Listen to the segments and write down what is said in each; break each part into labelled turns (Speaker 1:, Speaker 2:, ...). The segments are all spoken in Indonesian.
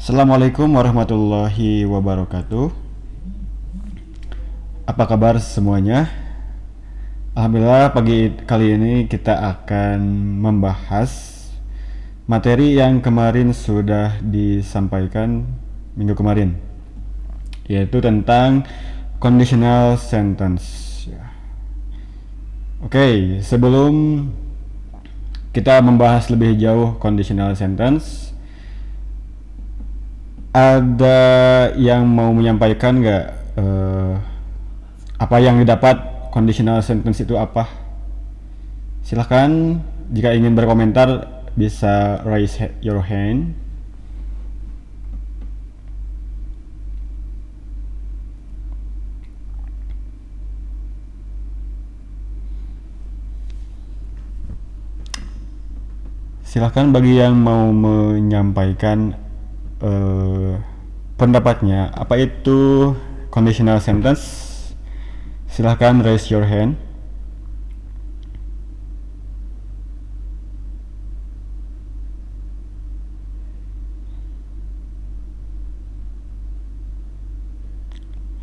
Speaker 1: Assalamualaikum warahmatullahi wabarakatuh. Apa kabar semuanya? Alhamdulillah pagi kali ini kita akan membahas materi yang kemarin sudah disampaikan minggu kemarin, yaitu tentang conditional sentence. Oke, sebelum kita membahas lebih jauh conditional sentence, ada yang mau menyampaikan nggak apa yang didapat conditional sentence itu apa? Silahkan jika ingin berkomentar bisa raise your hand. Silahkan bagi yang mau menyampaikan pendapatnya apa itu conditional sentence, silahkan raise your hand.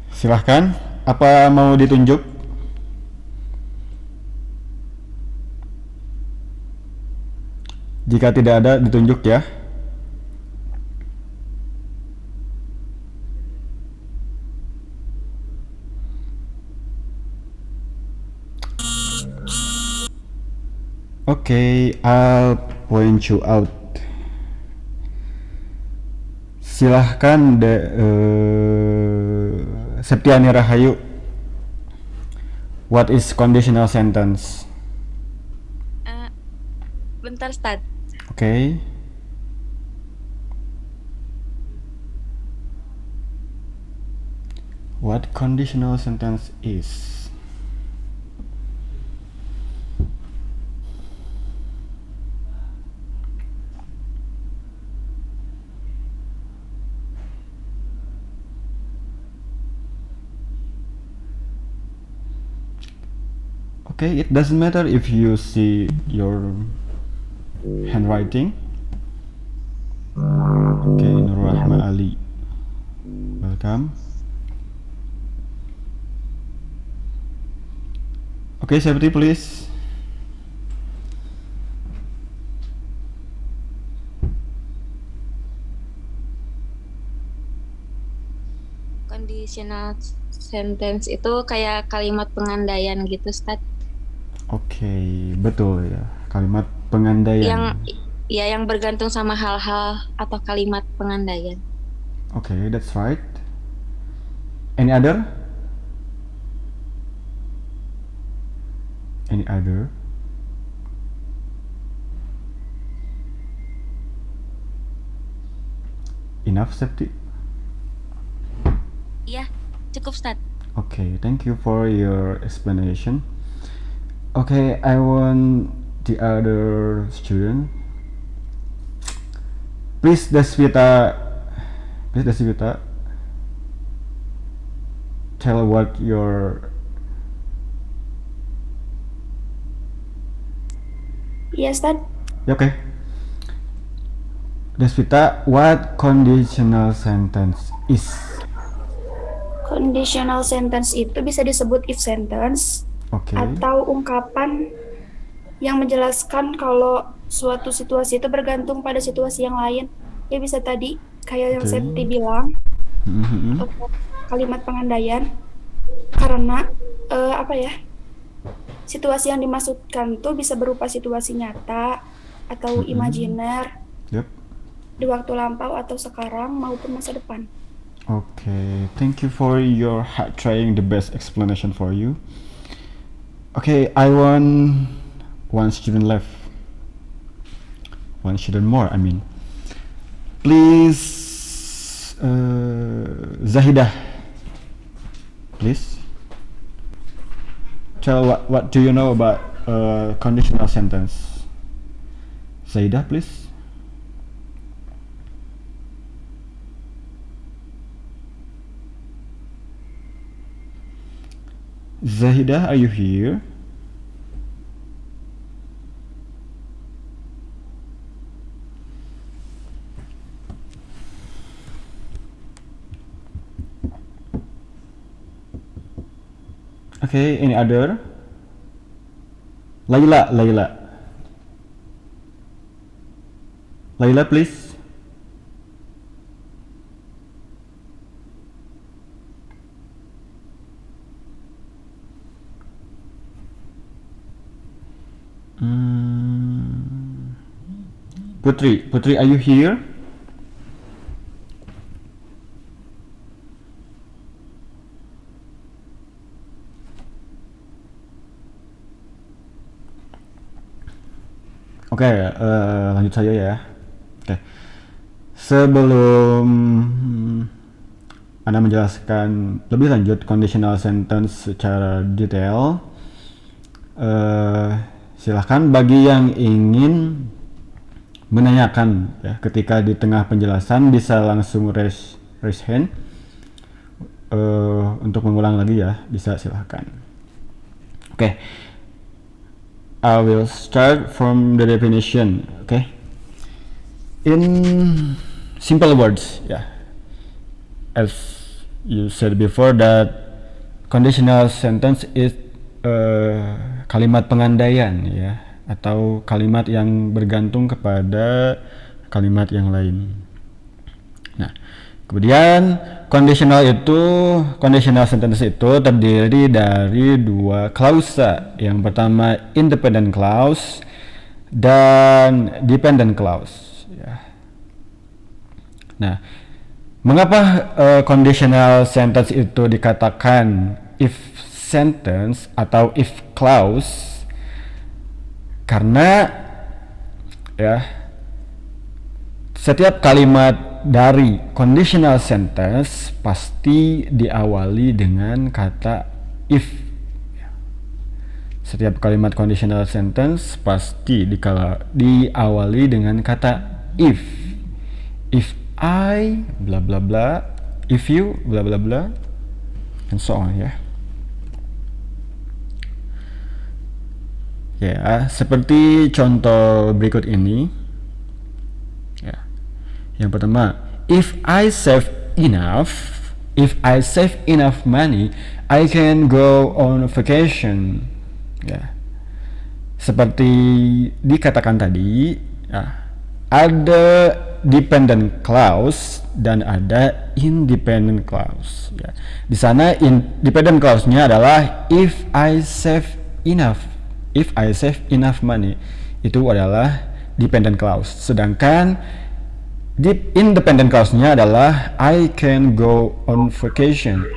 Speaker 1: Silahkan, apa mau ditunjuk? Jika tidak ada, ditunjuk ya. Okay, I'll point you out. Silahkan Septiani Rahayu. What is conditional sentence?
Speaker 2: Bentar, Stad.
Speaker 1: Okay. What conditional sentence is? Okay, it doesn't matter if you see your handwriting. Okay, Nur Rahma Ali, welcome. Okay, safety please.
Speaker 2: Conditional sentence itu kayak kalimat pengandaian gitu, Stad.
Speaker 1: Okay, betul ya. Kalimat
Speaker 2: Yang
Speaker 1: pengandaian.
Speaker 2: yang bergantung sama hal-hal atau kalimat pengandaian.
Speaker 1: Okay, that's right. Any other? Any other? Enough, safety?
Speaker 2: Iya, cukup, Stad.
Speaker 1: Okay, thank you for your explanation. Okay, I want the other student. Please, Desvita. Please, Desvita. Tell what your.
Speaker 3: Yes, Dad.
Speaker 1: Okay. Desvita, what conditional sentence is?
Speaker 3: Conditional sentence itu bisa disebut if sentence
Speaker 1: Okay.
Speaker 3: atau ungkapan yang menjelaskan kalau suatu situasi itu bergantung pada situasi yang lain. Ya bisa tadi kayak yang
Speaker 1: Okay.
Speaker 3: Septi bilang,
Speaker 1: Mhm.
Speaker 3: kalimat pengandaian karena situasi yang dimaksudkan tuh bisa berupa situasi nyata atau imajiner
Speaker 1: Yep.
Speaker 3: di waktu lampau atau sekarang maupun masa depan.
Speaker 1: Okay, thank you for your hard trying the best explanation for you. Okay, I want one student left. One student more, I mean. Please, Zahidah. Please. Tell what do you know about conditional sentence? Zahidah, please. Zahidah, are you here? Okay, any other? Laila, please. Putri, are you here? Oke, lanjut saja ya. Oke. Sebelum Anda menjelaskan lebih lanjut conditional sentence secara detail, silahkan bagi yang ingin menanyakan ya, ketika di tengah penjelasan bisa langsung raise hand. Untuk mengulang lagi ya, bisa silahkan. Oke. I will start from the definition. Okay, in simple words, yeah, as you said before, that conditional sentence is kalimat pengandaian ya, atau kalimat yang bergantung kepada kalimat yang lain. Nah, kemudian conditional sentence itu terdiri dari dua klausa. Yang pertama independent clause dan dependent clause ya. Nah, mengapa conditional sentence itu dikatakan if sentence atau if clause? Karena ya, setiap kalimat dari conditional sentence pasti diawali dengan kata if. Setiap kalimat conditional sentence pasti diawali dengan kata if. If I bla bla bla, if you bla bla bla, and so on ya. Ya, seperti contoh berikut ini. Ya. Yang pertama, if I save enough money, I can go on vacation. Ya. Seperti dikatakan tadi, ya, ada dependent clause dan ada independent clause. Ya. Di sana dependent clause-nya adalah if I save enough money, itu adalah dependent clause. Sedangkan independent clause-nya adalah I can go on vacation.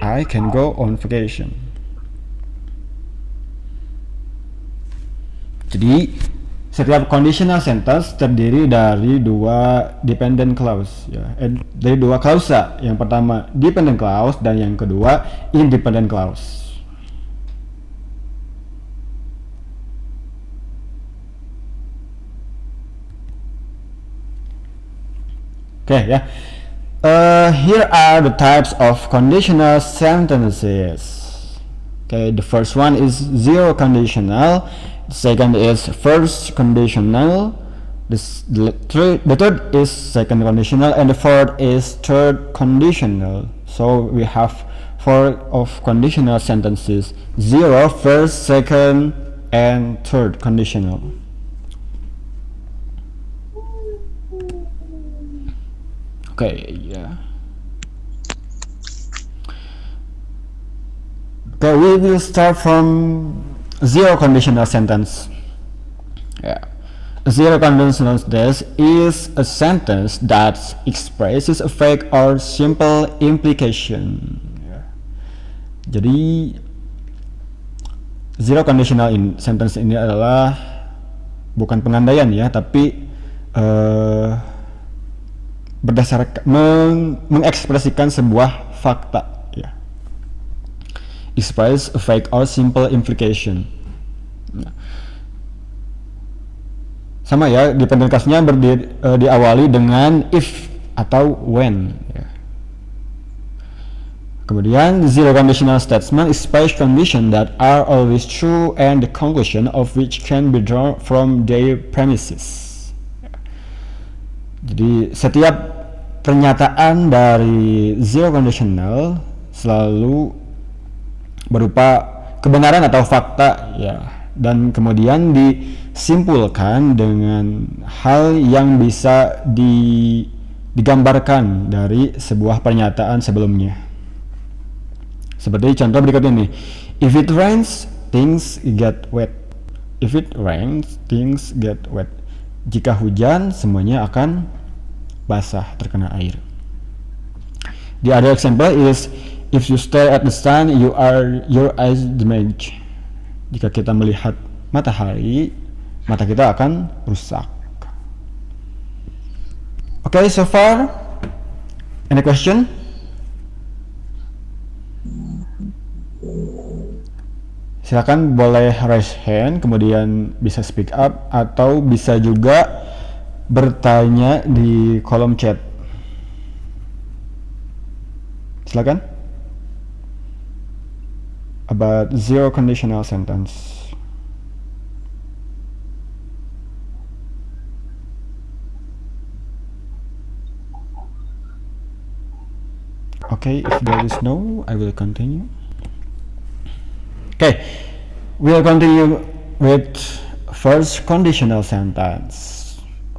Speaker 1: Jadi setiap conditional sentence terdiri dari dua dependent clause ya. Dari dua klausa. Yang pertama dependent clause dan yang kedua independent clause. Okay, yeah. Here are the types of conditional sentences. Okay, the first one is zero conditional. The second is first conditional. The third is second conditional, and the fourth is third conditional. So we have four of conditional sentences: zero, first, second, and third conditional. Okay, yeah. Okay, we will start from zero conditional sentence. Yeah. A zero conditional sentence is a sentence that expresses a fake or simple implication. Yeah. Jadi zero conditional sentence ini adalah bukan pengandaian ya, tapi berdasarkan mengekspresikan sebuah fakta ya. Express a fake or simple implication. Nah. Sama ya, dependent clause-nya diawali dengan if atau when ya. Kemudian zero conditional statement express conditions that are always true and the conclusion of which can be drawn from their premises. Jadi setiap pernyataan dari zero conditional selalu berupa kebenaran atau fakta ya, dan kemudian disimpulkan dengan hal yang bisa digambarkan dari sebuah pernyataan sebelumnya. Seperti contoh berikut ini. If it rains, things get wet. If it rains, things get wet. Jika hujan, semuanya akan basah, terkena air. The other example is, if you stare at the sun, your eyes damage. Jika kita melihat matahari, mata kita akan rusak. Okay, so far, any question? Silakan boleh raise hand, kemudian bisa speak up, atau bisa juga bertanya di kolom chat. Silakan. About zero conditional sentence. Okay, if there is no, I will continue. Okay, we'll continue with first conditional sentence.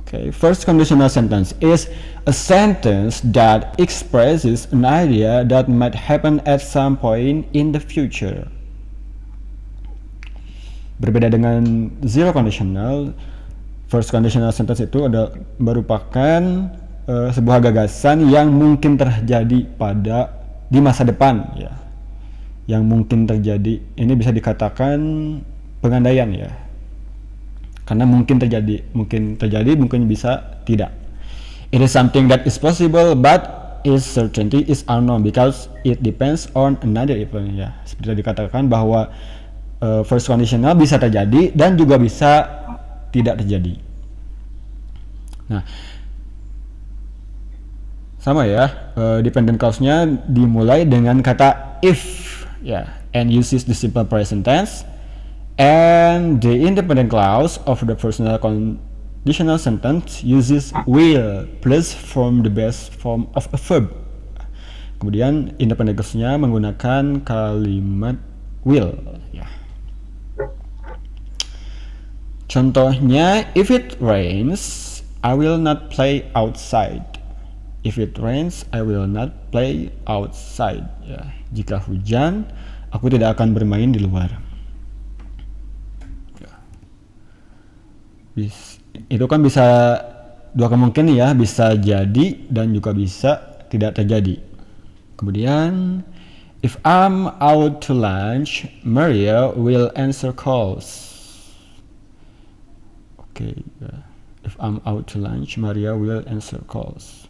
Speaker 1: Okay, first conditional sentence is a sentence that expresses an idea that might happen at some point in the future. Berbeda dengan zero conditional, first conditional sentence itu merupakan sebuah gagasan yang mungkin terjadi di masa depan ya. Yang mungkin terjadi, ini bisa dikatakan pengandaian ya, karena mungkin terjadi, mungkin bisa tidak. It is something that is possible but its certainty is unknown because it depends on another event ya. Seperti dikatakan bahwa first conditional bisa terjadi dan juga bisa tidak terjadi. Nah, sama ya, dependent clause-nya dimulai dengan kata if ya, and uses the simple present tense, and the independent clause of the personal conditional sentence uses will plus form the base form of a verb. Kemudian independent clause-nya menggunakan kalimat will ya. Contohnya, if it rains, I will not play outside. If it rains, I will not play outside. Ya, jika hujan, aku tidak akan bermain di luar. Ya. Itu kan bisa dua kemungkinan ya, bisa jadi dan juga bisa tidak terjadi. Kemudian, if I'm out to lunch, Maria will answer calls. Oke, ya. If I'm out to lunch, Maria will answer calls.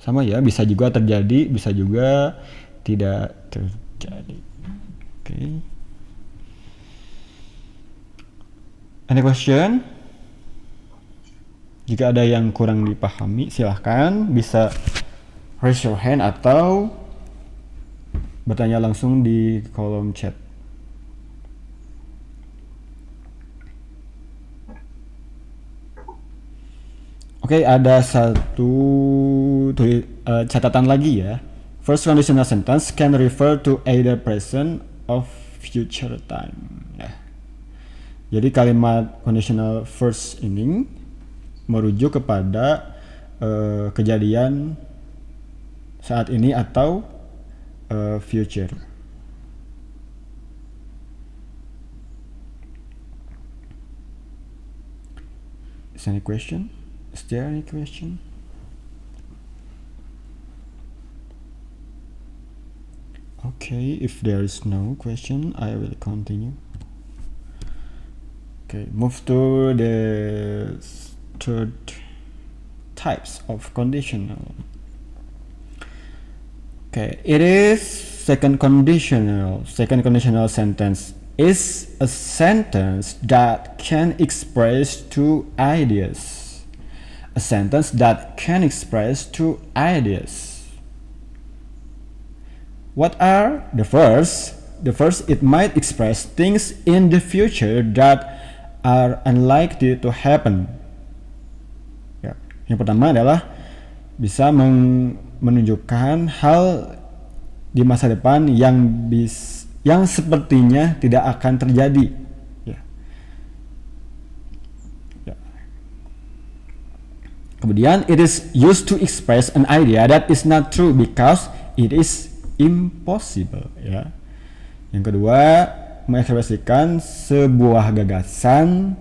Speaker 1: Sama ya, bisa juga terjadi, bisa juga tidak terjadi. Okay. Any question? Jika ada yang kurang dipahami, silahkan bisa raise your hand atau bertanya langsung di kolom chat. Oke, ada satu catatan lagi ya. First conditional sentence can refer to either present or future time. Ya. Jadi kalimat conditional first ini merujuk kepada kejadian saat ini atau future. Is any question? Is there any question? Okay, if there is no question, I will continue. Okay, move to the third types of conditional. Okay, it is second conditional. Second conditional sentence is a sentence that can express two ideas. A sentence that can express two ideas. What are the first? The first, it might express things in the future that are unlikely to happen. Ya. Yang pertama adalah bisa menunjukkan hal di masa depan yang yang sepertinya tidak akan terjadi. Ya. Ya. Kemudian it is used to express an idea that is not true because it is impossible. Ya. Yang kedua, mengekspresikan sebuah gagasan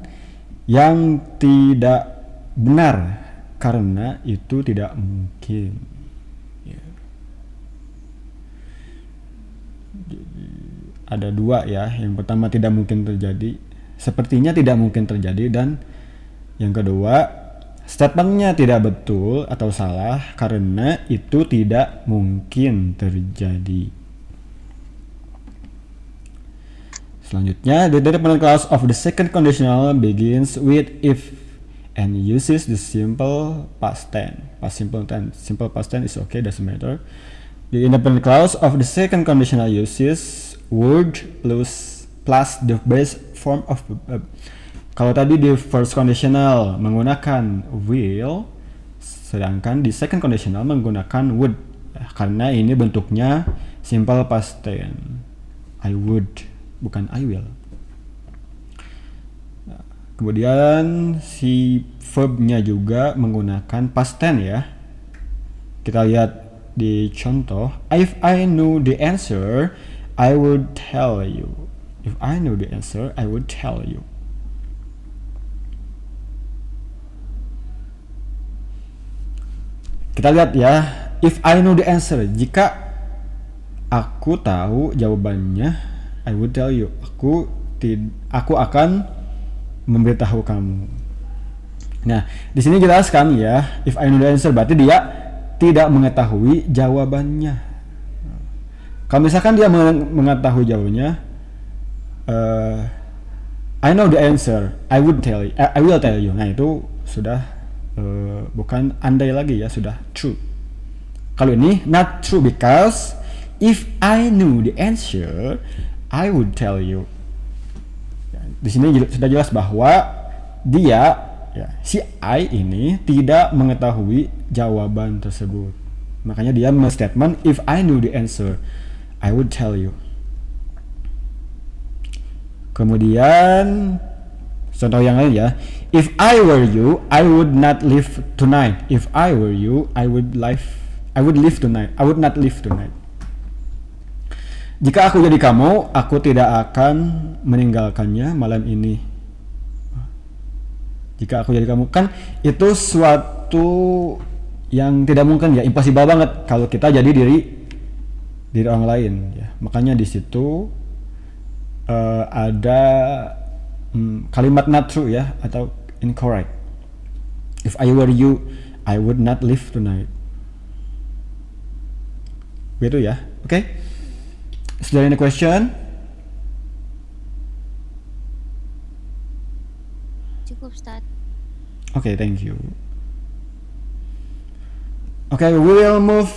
Speaker 1: yang tidak benar karena itu tidak mungkin. Ya. Jadi, ada dua ya. Yang pertama tidak mungkin terjadi, sepertinya tidak mungkin terjadi, dan yang kedua statementnya tidak betul atau salah karena itu tidak mungkin terjadi. Selanjutnya, the determinant clause of the second conditional begins with if and uses the simple past tense. Simple past tense is okay, doesn't matter. The independent clause of the second conditional uses would plus the base form of verb. Kalau tadi di first conditional menggunakan will, sedangkan di second conditional menggunakan would. Karena ini bentuknya simple past tense. I would, bukan I will. Nah, kemudian si verbnya juga menggunakan past tense ya. Kita lihat di contoh, if I knew the answer, I would tell you. If I knew the answer, I would tell you. Kita lihat ya, if I know the answer, jika aku tahu jawabannya, I would tell you. Aku akan memberitahu kamu. Nah, di sini jelaskan ya, if I know the answer berarti dia tidak mengetahui jawabannya. Kalau misalkan dia mengetahui jawabannya, I know the answer, I will tell you. Nah, itu sudah bukan andai lagi ya, sudah true. Kalau ini not true because if I knew the answer, I would tell you. Ya, di sini sudah jelas bahwa dia, ya, si I ini tidak mengetahui jawaban tersebut. Makanya dia men-statement if I knew the answer, I would tell you. Kemudian contoh yang lain ya. If I were you, I would not live tonight. If I were you, I would live tonight. I would not live tonight. Jika aku jadi kamu, aku tidak akan meninggalkannya malam ini. Jika aku jadi kamu, kan itu suatu yang tidak mungkin ya, impossible banget kalau kita jadi diri orang lain ya. Makanya di situ ada kalimat not true ya, atau incorrect. If I were you, I would not live tonight. Begitu ya, oke? Okay? Is there any question?
Speaker 2: Cukup, Ustaz.
Speaker 1: Okay, thank you. Okay, we will move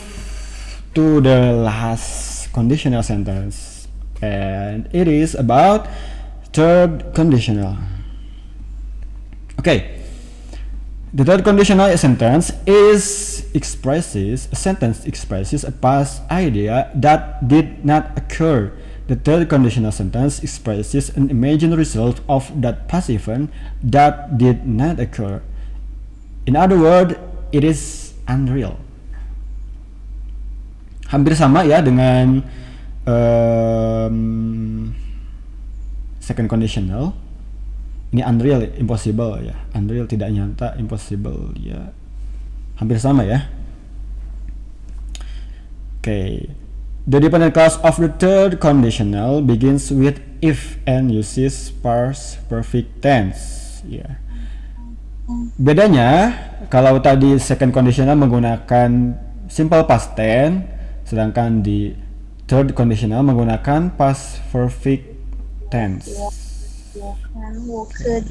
Speaker 1: to the last conditional sentence, and it is about third conditional. Okay, the third conditional sentence expresses a past idea that did not occur. The third conditional sentence expresses an imagined result of that past event that did not occur. In other words, it is unreal. Hampir sama ya dengan second conditional. Ini unreal, impossible ya. Unreal, tidak nyata, impossible ya. Hampir sama ya. Okay. The dependent clause of the third conditional begins with if and uses past perfect tense. Ya. Bedanya kalau tadi second conditional menggunakan simple past tense, sedangkan di third conditional menggunakan past perfect tense. Okay.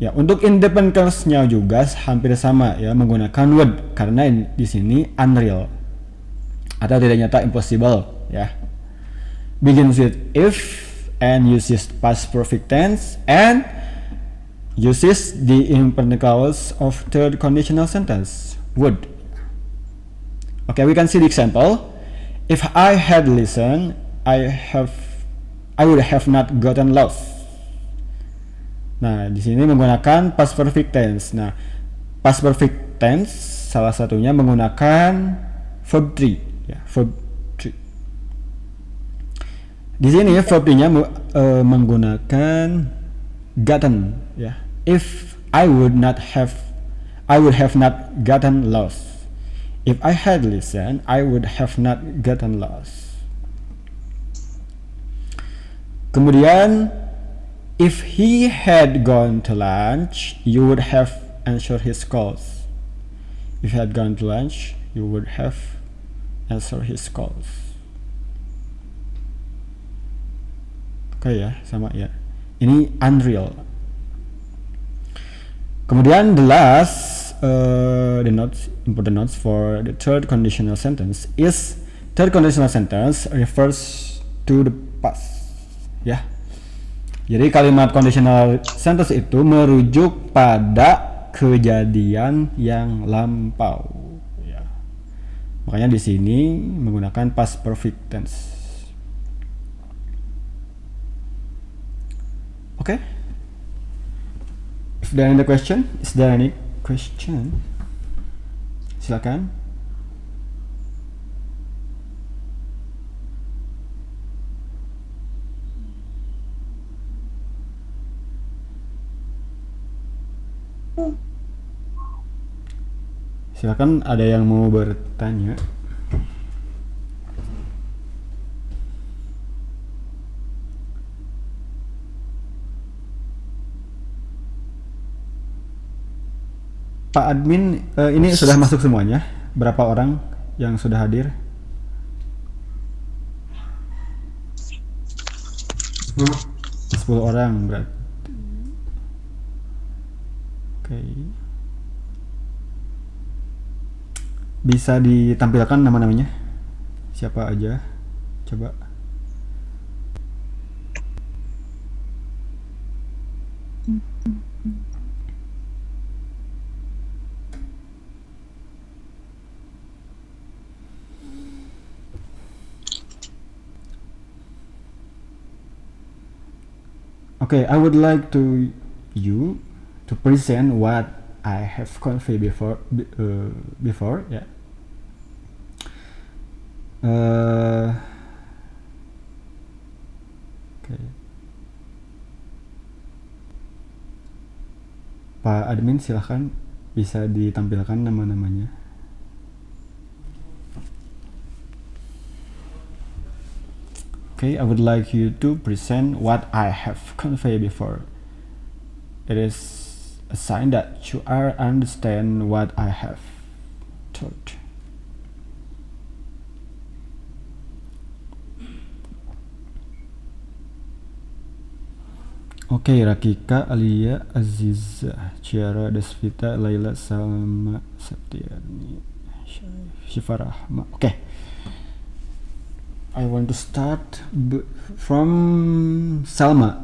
Speaker 1: Ya, untuk independent clause-nya juga hampir sama ya, menggunakan would karena di sini unreal atau tidak nyata, impossible ya. Begins with if and uses past perfect tense and uses the independent clause of third conditional sentence, would. Okay, we can see the example. If I had listened, I would have not gotten lost. Nah, di sini menggunakan past perfect tense. Nah, past perfect tense salah satunya menggunakan verb 3 ya, verb 3. Di sini verb 3-nya menggunakan gotten ya. If I would have not gotten lost. If I had listened, I would have not gotten lost. Kemudian, if he had gone to lunch, you would have answered his calls. If he had gone to lunch, you would have answered his calls. Oke ya, sama ya. Ini unreal. Kemudian the last important notes for the third conditional sentence is third conditional sentence refers to the past. Ya. Jadi kalimat conditional sentence itu merujuk pada kejadian yang lampau. Ya. Makanya di sini menggunakan past perfect tense. Oke. Is there any question? Silakan. Silakan, ada yang mau bertanya? Pak admin, ini sudah masuk semuanya? Berapa orang yang sudah hadir? 10 orang berarti. Oke. Bisa ditampilkan nama-namanya? Siapa aja? Coba. Okay, I would like you to present what I have conveyed before, yeah. Okay. Pak admin silahkan, bisa ditampilkan nama-namanya. Okay, I would like you to present what I have conveyed before. It is a sign that you are understand what I have taught. Oke, Rakika, Alia, Aziza, Ciara, Desvita, Laila, Salma, Septiani, Syifa Rahma. Oke. I want to start from Salma.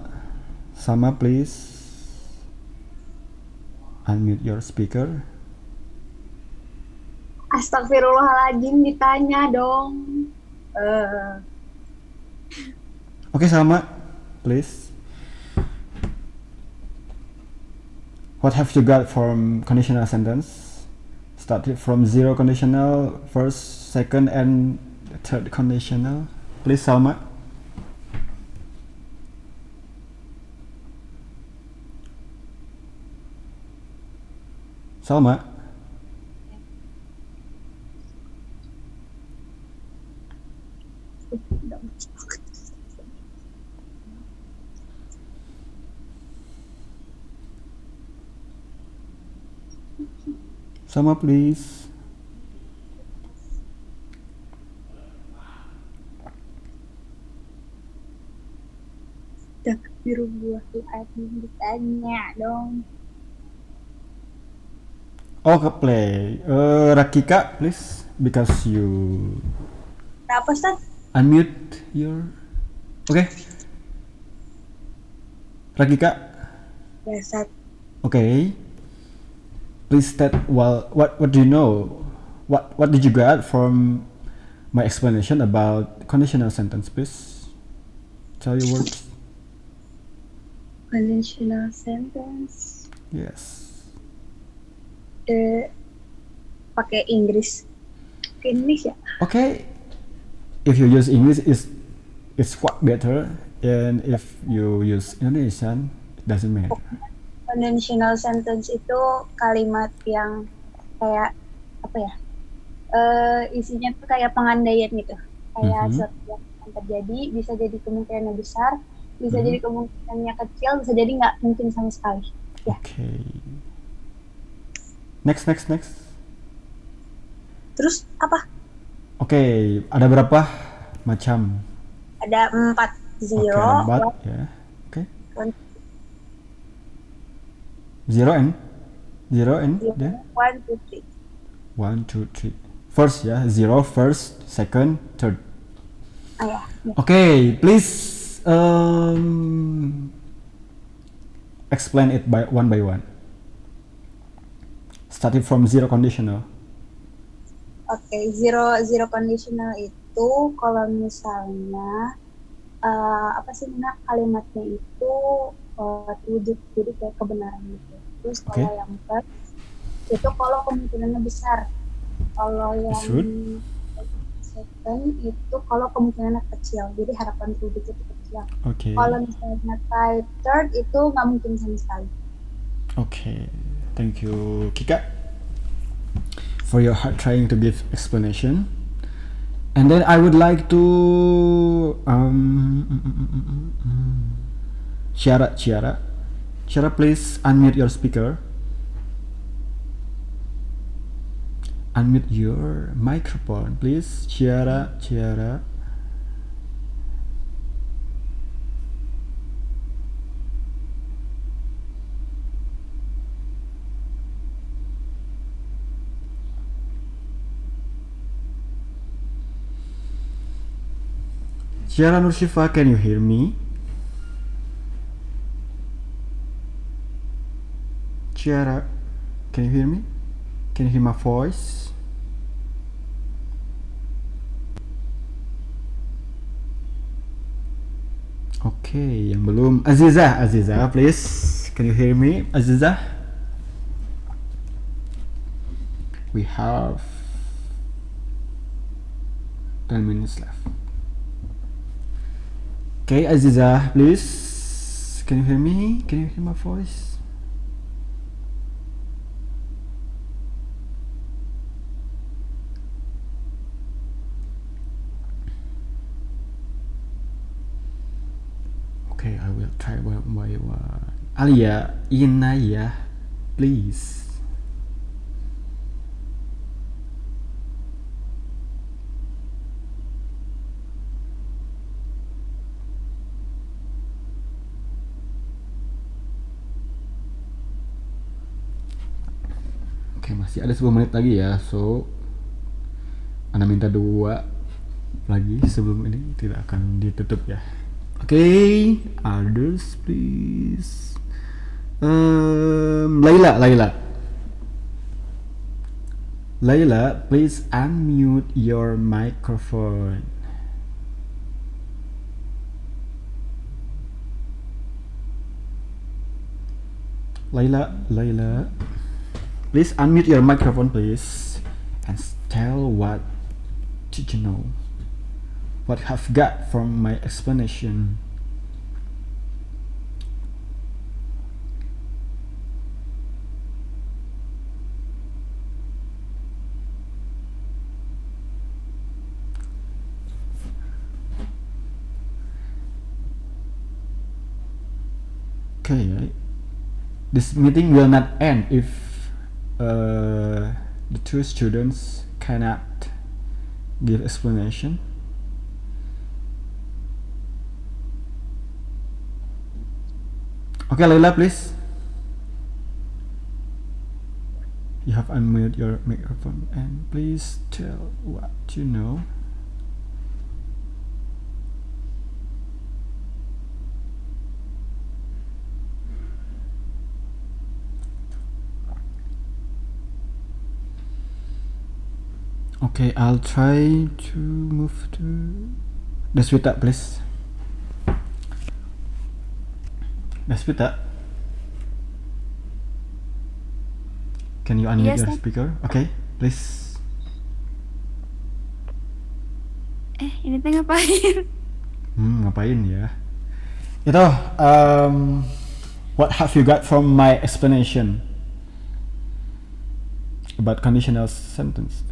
Speaker 1: Salma, please unmute your speaker.
Speaker 4: Astagfirullahaladzim, ditanya dong.
Speaker 1: Oke, Salma, please. What have you got from conditional sentence? Started from zero conditional, first, second, and third conditional. Please, Salma. Salma. Salma, please.
Speaker 4: Astagfirullahaladzim, ditanya dong.
Speaker 1: Oh, ke play. Rakika, please, because you
Speaker 4: Apa, Ustaz?
Speaker 1: unmute your. Okay. Rakika.
Speaker 4: Ya, Ustaz.
Speaker 1: Okay. Please state what do you know? What did you get from my explanation about conditional sentence, please. Tell your words.
Speaker 4: Conditional sentence.
Speaker 1: Yes.
Speaker 4: Pakai Inggris. Pakai Inggris ya?
Speaker 1: Okay. If you use English, it's quite better. And if you use Indonesian, it doesn't matter.
Speaker 4: Conditional sentence itu kalimat yang kayak apa ya? Isinya tuh kayak pengandaian gitu. Kayak sesuatu yang akan terjadi, bisa jadi kemungkinannya besar, bisa jadi kemungkinannya kecil, bisa jadi nggak mungkin sama sekali. Ya.
Speaker 1: Okay. Next.
Speaker 4: Terus apa?
Speaker 1: Okay, ada berapa macam?
Speaker 4: Ada 4.
Speaker 1: Okay,
Speaker 4: Zero,
Speaker 1: ada 4 ya. Okay. Zero and then
Speaker 4: 1, 2, 3.
Speaker 1: 1, 2, 3. First ya, zero, first, second, third.
Speaker 4: Ya.
Speaker 1: Okay, please explain it by one. Starting from zero conditional.
Speaker 4: Oke, zero conditional itu kalau misalnya apa sih kalimatnya itu wujud, jadi kayak kebenaran gitu. Terus kalau yang first itu kalau kemungkinannya besar. Kalau yang second itu kalau kemungkinannya kecil, jadi harapan wujud itu kecil.
Speaker 1: Okay.
Speaker 4: Kalau misalnya third itu nggak mungkin sama sekali.
Speaker 1: Okay, thank you Kika for your hard trying to give explanation. And then I would like to Ciara, please unmute your speaker. Unmute your microphone, please. Ciara. Ciara Nurshifa, can you hear me? Ciara, can you hear me? Can you hear my voice? Okay, yang belum. Aziza, please. Can you hear me, Aziza? We have 10 minutes left. Okay, Aziza, please. Can you hear me? Can you hear my voice? Okay, I will try one by one. Alia, Inaya, please. Oke, masih ada 10 menit lagi ya. So, Anda minta 2 lagi sebelum ini tidak akan ditutup ya. Oke, others please. Laila, please unmute your microphone. Laila, please unmute your microphone, please, and tell what did you know, what have got from my explanation. Okay, this meeting will not end if the 2 students cannot give explanation. Okay, Laila, please. You have unmuted your microphone and please tell what you know. Okay, I'll try to move to Deswita, please. Deswita, can you unmute
Speaker 3: Yes,
Speaker 1: your
Speaker 3: sir.
Speaker 1: speaker? Okay, please.
Speaker 3: Ini teh ngapain?
Speaker 1: Ngapain ya? Itu, what have you got from my explanation about conditional sentences?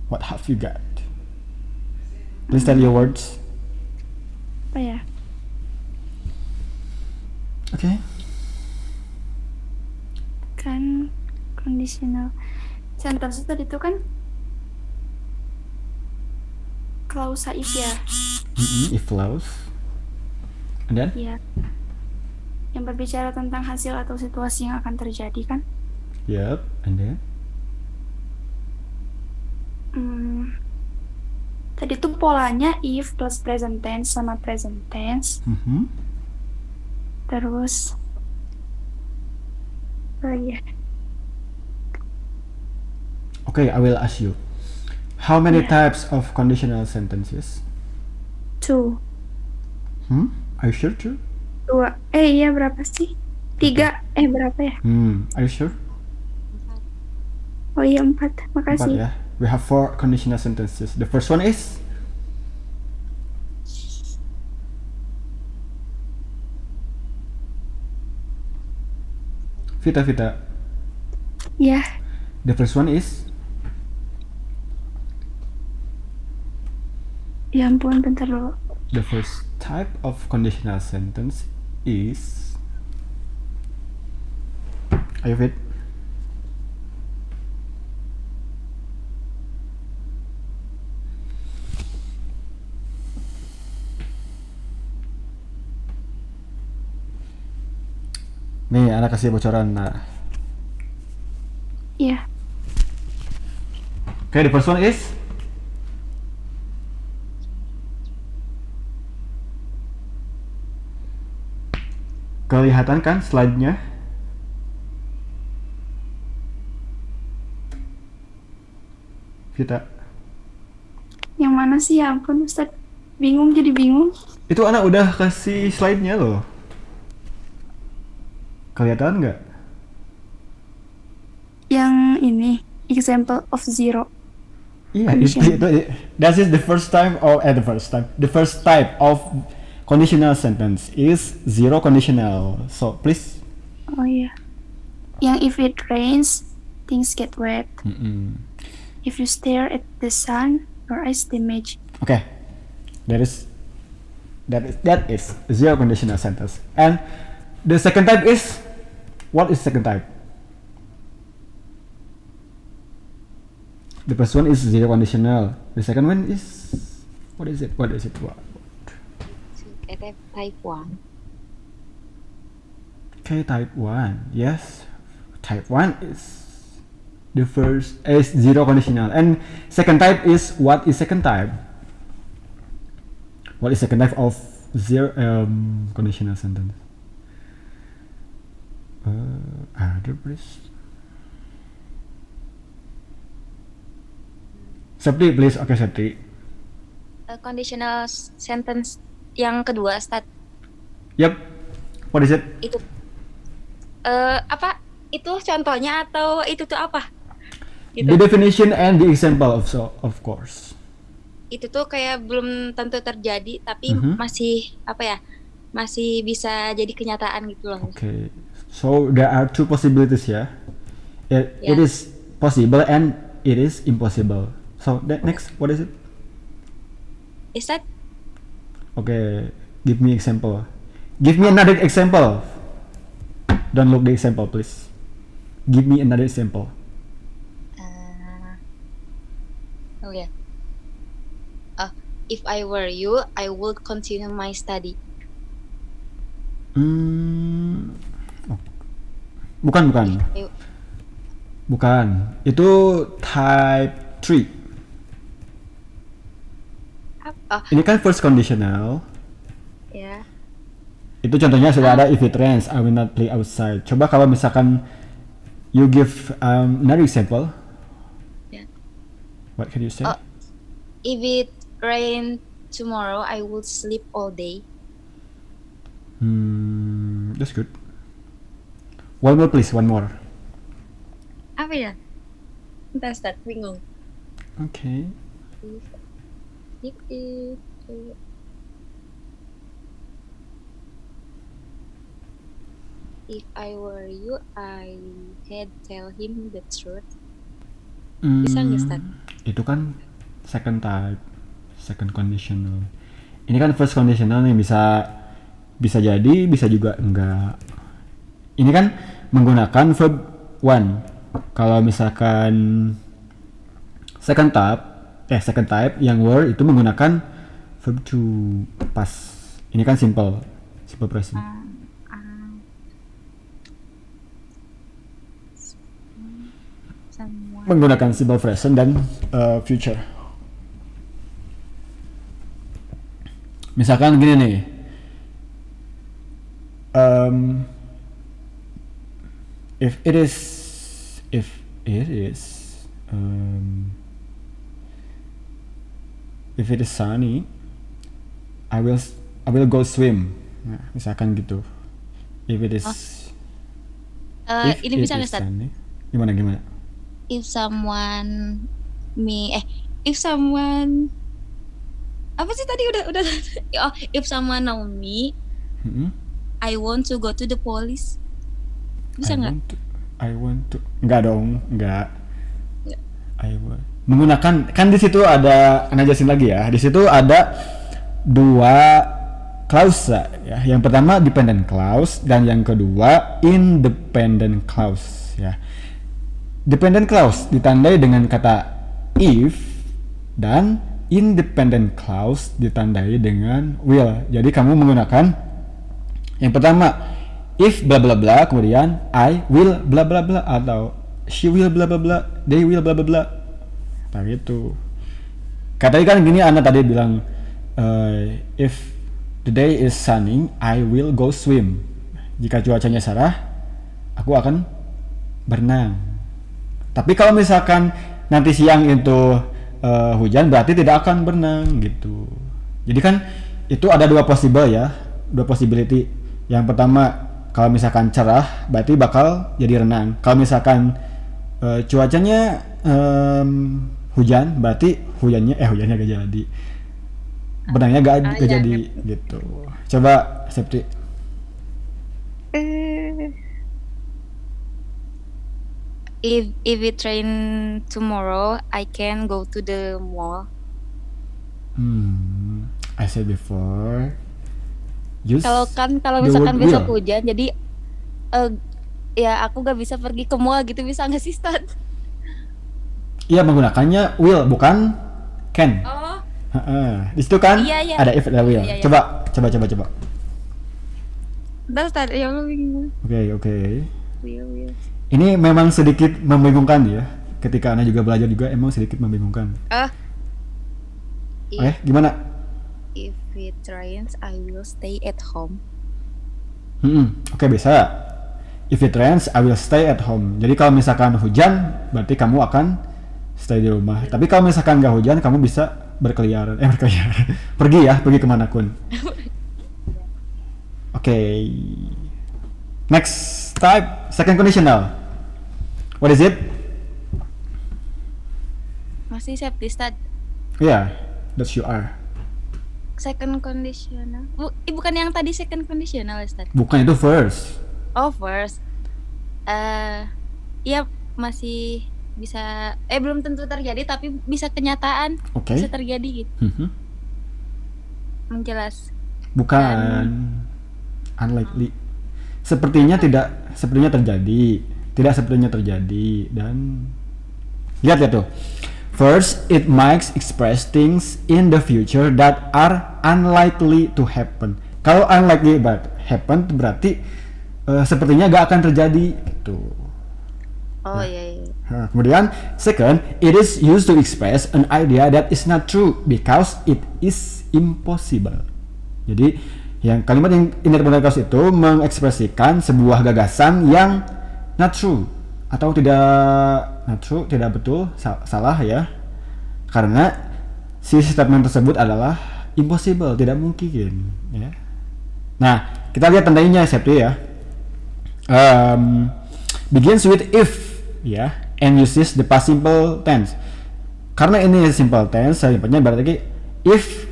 Speaker 1: What have you got? Please tell your words.
Speaker 3: Apa ya?
Speaker 1: Okay.
Speaker 3: Kan conditional sentence tadi itu kan klausa if ya.
Speaker 1: If clause. And then?
Speaker 3: Iya. Yang berbicara tentang hasil atau situasi yang akan terjadi kan.
Speaker 1: Yep. And then?
Speaker 3: Tadi tuh polanya if plus present tense sama present tense. Terus ya.
Speaker 1: Okay, I will ask you. How many
Speaker 3: Yeah.
Speaker 1: types of conditional sentences?
Speaker 3: 2.
Speaker 1: Are you sure too?
Speaker 3: 2. Iya berapa sih? 3. Berapa ya?
Speaker 1: Are you sure?
Speaker 3: Oh iya 4.
Speaker 1: 4
Speaker 3: Makasih.
Speaker 1: ya. We have 4 conditional sentences. The first one is Vita.
Speaker 3: Ya.
Speaker 1: The first one is
Speaker 3: Ya ampun, bentar dulu.
Speaker 1: the first type of conditional sentence is. Are you fit? Nih, anak kasih bocoran. Nah.
Speaker 3: Iya.
Speaker 1: Okay, the first one is kelihatan kan slide-nya? Vita.
Speaker 3: Yang mana sih ya ampun Ustaz? Bingung jadi bingung.
Speaker 1: Itu anak udah kasih slide-nya loh. Kelihatan nggak?
Speaker 3: Yang ini example of zero.
Speaker 1: Iya,
Speaker 3: Condition.
Speaker 1: that is the first time of the first type of conditional sentence is zero conditional. So please.
Speaker 3: Oh iya. Yang if it rains, things get wet. If you stare at the sun, your eyes damage.
Speaker 1: Okay, that is zero conditional sentence. And the second type is, what is second type? The first one is zero conditional. The second one is, what is it? What?
Speaker 2: Type 1.
Speaker 1: Okay, type 1. Yes, type 1 is the first is zero conditional, and second type is, what is second type? What is second type of zero conditional sentence? Ada please. Septi please. Okay, Septi.
Speaker 2: Conditional sentence yang kedua, Ustaz.
Speaker 1: Yep. What is it?
Speaker 2: Itu apa? Itu contohnya atau itu tuh apa? Gitu.
Speaker 1: The definition and the example of course.
Speaker 2: Itu tuh kayak belum tentu terjadi tapi masih apa ya? Masih bisa jadi kenyataan gitu loh.
Speaker 1: Okay. So there are two possibilities ya. It is possible and it is impossible. So next, what is it?
Speaker 2: Is that?
Speaker 1: Okay, give me example. Give me another example. Don't look the example, please. Give me another example.
Speaker 2: Oh yeah. If I were you, I would continue my study.
Speaker 1: Bukan. Bukan. Itu type 3. Ini kan first conditional.
Speaker 2: Ya.
Speaker 1: Itu contohnya sudah ada, if it rains, I will not play outside. Coba kalau misalkan you give another example.
Speaker 2: Yeah.
Speaker 1: What can you say?
Speaker 2: If it rain tomorrow, I will sleep all day.
Speaker 1: That's good. One more please, one more.
Speaker 2: Apa ya? Entah, Ustaz, bingung.
Speaker 1: Okay.
Speaker 2: If I were you, I had tell him the truth.
Speaker 1: Hmm,
Speaker 2: Bisa nggak, Ustaz?
Speaker 1: Itu kan second type, second conditional. Ini kan first conditional nih, bisa jadi, bisa juga enggak. Ini kan menggunakan verb one. Kalau misalkan second type yang were itu menggunakan verb to pas. Ini kan simple present.
Speaker 2: Someone.
Speaker 1: Menggunakan simple present dan future. Misalkan gini nih, if it is sunny, I will go swim. Nah, misalkan gitu. If it is
Speaker 2: Ini bisa nggak, Ustaz?
Speaker 1: sunny, gimana?
Speaker 2: If someone apa sih tadi udah oh, if someone know me, I want to go to the police. Bisa nggak?
Speaker 1: I want to. Enggak dong, enggak. Menggunakan, kan di situ ada, Ana jelasin lagi ya. Di situ ada dua clause ya. Yang pertama dependent clause dan yang kedua independent clause ya. Dependent clause ditandai dengan kata if dan independent clause ditandai dengan will. Jadi kamu menggunakan yang pertama if bla bla bla, kemudian I will bla bla bla, atau she will bla bla bla, they will bla bla bla. Nah gitu. Katanya kan gini, Ana tadi bilang if the day is sunny, I will go swim. Jika cuacanya cerah, aku akan berenang. Tapi kalau misalkan nanti siang itu hujan, berarti tidak akan berenang gitu. Jadi kan itu ada dua possibility. Yang pertama, kalau misalkan cerah, berarti bakal jadi renang. Kalau misalkan cuacanya hujan, berarti hujannya gak jadi. Benangnya gak jadi gitu. Coba Septi.
Speaker 2: If it rain tomorrow, I can go to the mall.
Speaker 1: I said before.
Speaker 2: Kalau misalkan besok hujan, jadi ya aku gak bisa pergi ke mall gitu, bisa nggak sih, Stan?
Speaker 1: Iya, menggunakannya will bukan can.
Speaker 2: Oh.
Speaker 1: Di situ kan
Speaker 2: Iya.
Speaker 1: ada if ada will.
Speaker 2: Iya.
Speaker 1: Coba.
Speaker 2: Bentar, Stan, ya Allah bingung.
Speaker 1: Oke.
Speaker 2: Will.
Speaker 1: Ini memang sedikit membingungkan ya. Ketika Ana juga belajar juga emang sedikit membingungkan. Gimana?
Speaker 2: If it rains, I will stay at home.
Speaker 1: Oke, bisa. If it rains, I will stay at home. Jadi kalau misalkan hujan, berarti kamu akan stay di rumah. Tapi kalau misalkan nggak hujan, kamu bisa berkeliaran. Pergi kemanapun. Oke. Next type, second conditional. What is it?
Speaker 2: Masih safety stat.
Speaker 1: Yeah, that's you are.
Speaker 2: Second conditional. Bukan yang tadi second conditional, Ustaz.
Speaker 1: Bukan, itu first.
Speaker 2: Oh, first. Ya masih bisa belum tentu terjadi, tapi bisa kenyataan.
Speaker 1: Oke.
Speaker 2: Bisa terjadi gitu. Menjelas.
Speaker 1: Bukan. Unlikely. Sepertinya terjadi. Tidak sepertinya terjadi. Dan lihat ya tuh. First, it might express things in the future that are unlikely to happen. Kalau unlikely but happen berarti sepertinya gak akan terjadi gitu.
Speaker 2: Oh iya.
Speaker 1: Kemudian second, it is used to express an idea that is not true because it is impossible. Jadi yang kalimat yang independent clause itu mengekspresikan sebuah gagasan yang not true atau tidak betul, salah ya. Karena si statement tersebut adalah impossible, tidak mungkin ya. Nah, kita lihat tandanya Septi ya. Begins with if ya, and uses the past simple tense. Karena ini simple tense, selanjutnya berarti if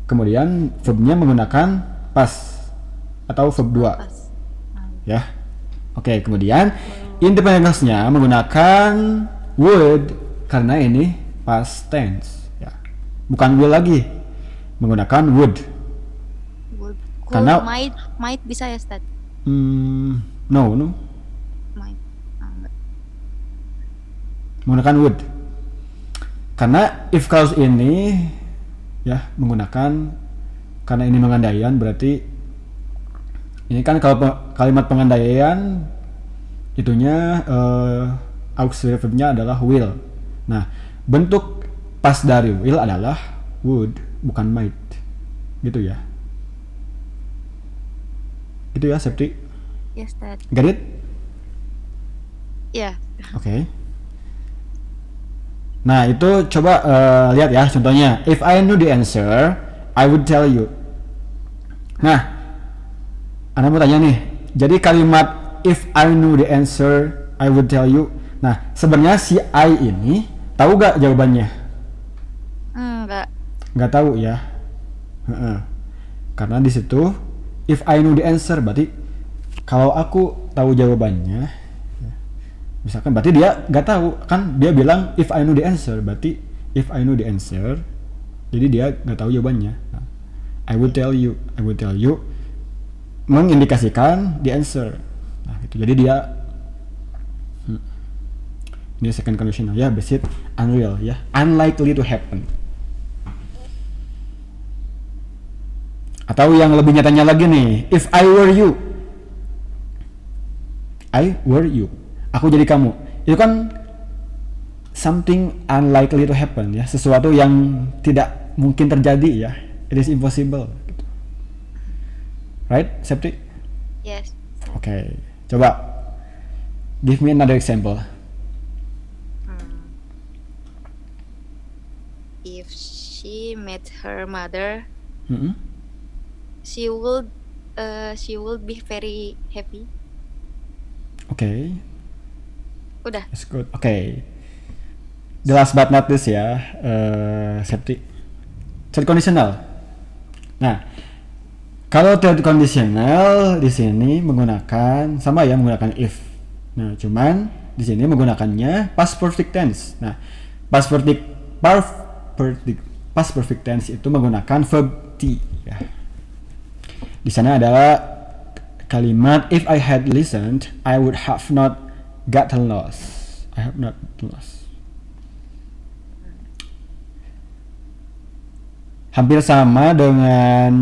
Speaker 1: kemudian verbnya menggunakan past atau verb 2
Speaker 2: Pas.
Speaker 1: ya. Oke, kemudian independent clause-nya menggunakan would karena ini past tense ya. Bukan will lagi. Menggunakan would.
Speaker 2: Would.
Speaker 1: Karena-
Speaker 2: might bisa ya, Ustaz?
Speaker 1: No.
Speaker 2: Might. Enggak.
Speaker 1: Menggunakan would. Karena if clause ini ya menggunakan, karena ini pengandaian berarti ini kan kalau kalimat pengandaian itunya auxiliary verbnya adalah will. Nah, bentuk past dari will adalah would, bukan might. Gitu ya. Gitu ya, Septi.
Speaker 2: Ya, Ustaz.
Speaker 1: Get it?
Speaker 2: Ya.
Speaker 1: Oke. Nah, itu coba lihat ya contohnya. If I knew the answer, I would tell you. Nah, Anda mau tanya nih. Jadi kalimat if I knew the answer, I would tell you. Nah, sebenarnya si I ini tahu gak jawabannya?
Speaker 2: Enggak.
Speaker 1: Nggak tahu ya. Karena di situ if I knew the answer berarti kalau aku tahu jawabannya, misalkan berarti dia nggak tahu kan, dia bilang if I know the answer berarti if I know the answer, jadi dia nggak tahu jawabannya. Nah, I would tell you mengindikasikan the answer. Nah itu jadi dia ini second conditional ya, basic unreal ya, unlikely to happen. Atau yang lebih nyatanya lagi nih, if I were you, aku jadi kamu. Itu kan something unlikely to happen ya, sesuatu yang tidak mungkin terjadi ya. It is impossible. Gitu. Right, Septi?
Speaker 2: Yes.
Speaker 1: Oke, coba give me another example.
Speaker 2: If she met her mother,
Speaker 1: Mm-mm.
Speaker 2: she would be very happy.
Speaker 1: Oke,
Speaker 2: Udah.
Speaker 1: that's good. Oke. The last but not least ya, Septi. Third conditional. Nah, kalau third conditional di sini menggunakan sama ya, menggunakan if. Nah, cuman di sini menggunakannya past perfect tense. Nah, past perfect tense itu menggunakan verb T ya. Di sana adalah kalimat if I had listened, I would have not gotten lost. I have not lost. Hampir sama dengan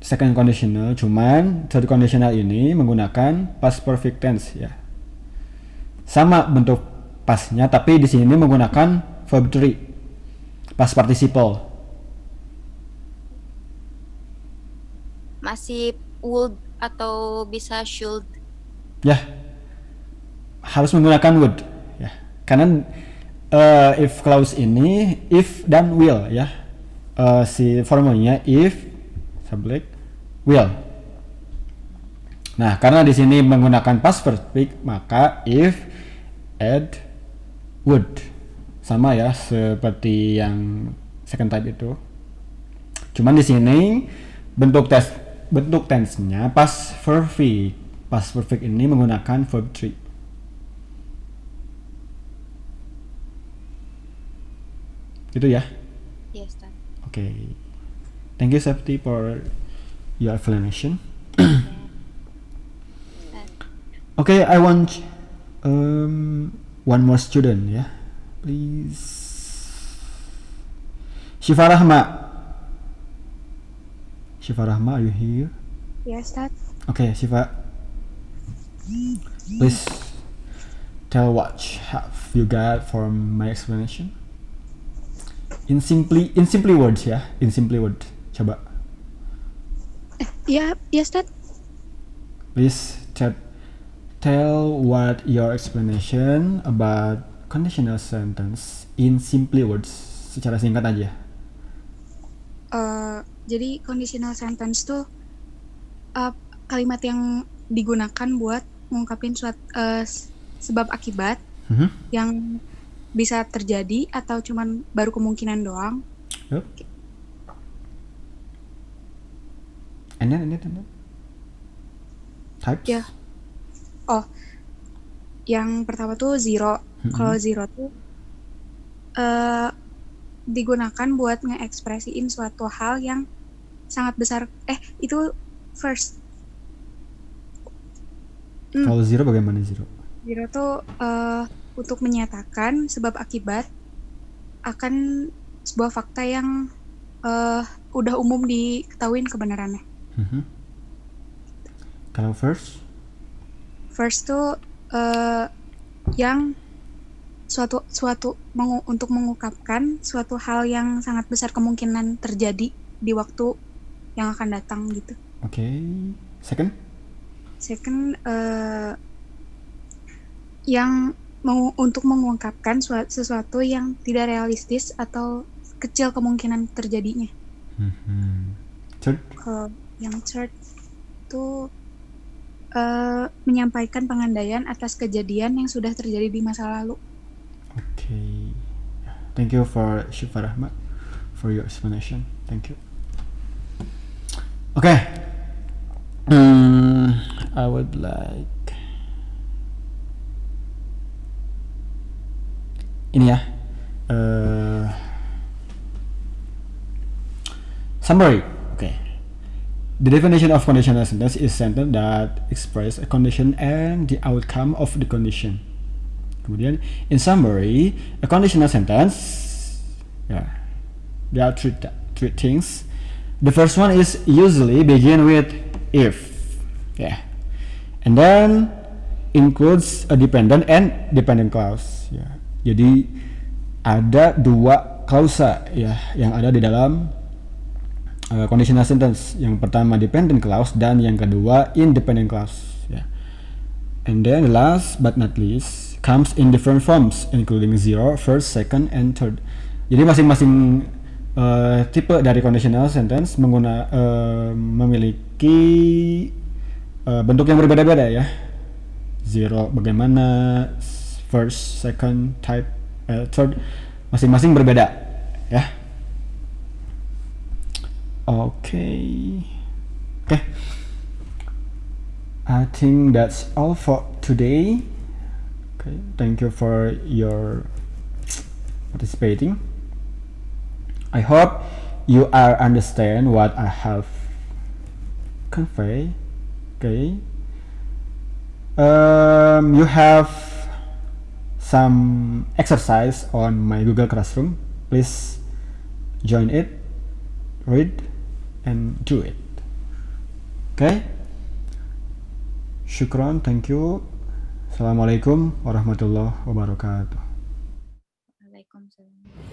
Speaker 1: second conditional, cuman third conditional ini menggunakan past perfect tense ya. Sama bentuk pastnya, tapi di sini menggunakan verb 3, past participle.
Speaker 2: Masih would atau bisa should?
Speaker 1: Ya, harus menggunakan would ya. Karena if clause ini if dan will ya. Si formulanya if subject will. Nah, karena di sini menggunakan past perfect, maka if add would. Sama ya seperti yang second type itu. Cuman di sini bentuk tense-nya past perfect. Past perfect ini menggunakan verb 3. Gitu ya.
Speaker 2: Yes, Ustaz.
Speaker 1: Okay. Thank you, Septi, for your explanation. Okay, I want one more student, yeah, please. Syifa Rahma, are you here?
Speaker 4: Yes, Dad.
Speaker 1: Okay, Syifa, please tell what have you got from my explanation. In simply words ya, in simply words. Coba.
Speaker 4: Yeah, yes, Dad.
Speaker 1: Please tell what your explanation about conditional sentence in simply words? Secara singkat aja.
Speaker 5: Jadi conditional sentence tuh kalimat yang digunakan buat ngungkapin sebab akibat yang bisa terjadi atau cuman baru kemungkinan doang.
Speaker 1: Yep. And then. Types?
Speaker 5: Ya. Oh, yang pertama tuh zero. Kalau zero tuh digunakan buat ngeekspresiin suatu hal yang sangat besar. Itu first.
Speaker 1: Kalau zero bagaimana zero?
Speaker 5: Zero tuh untuk menyatakan sebab akibat akan sebuah fakta yang udah umum diketahuin kebenarannya.
Speaker 1: Kalau first?
Speaker 5: First tuh yang untuk mengungkapkan suatu hal yang sangat besar kemungkinan terjadi di waktu yang akan datang gitu.
Speaker 1: Oke. Second?
Speaker 5: Second yang untuk mengungkapkan sesuatu yang tidak realistis atau kecil kemungkinan terjadinya.
Speaker 1: Third?
Speaker 5: Kalau yang third itu menyampaikan pengandaian atas kejadian yang sudah terjadi di masa lalu.
Speaker 1: Okay. Thank you for Syifa Rahma for your explanation. Thank you. Okay. I would like ini ya. Summary. Okay. The definition of conditional sentence is sentence that express a condition and the outcome of the condition. Kemudian, in summary, a conditional sentence, there are three things. The first one is usually begin with if, and then includes a dependent and dependent clause. Jadi ada dua klausa yang ada di dalam conditional sentence. Yang pertama dependent clause dan yang kedua independent clause. And then the last but not least comes in different forms including zero, first, second, and third. Jadi masing-masing tipe dari conditional sentence memiliki bentuk yang berbeda-beda ya. Zero bagaimana, first, second, type, third, masing-masing berbeda ya. Okay. I think that's all for today. Okay, thank you for your participating. I hope you are understand what I have convey. Okay. You have some exercise on my Google Classroom. Please join it, read, and do it. Okay. Syukron, thank you. Assalamualaikum warahmatullahi wabarakatuh.
Speaker 2: Waalaikumsalam.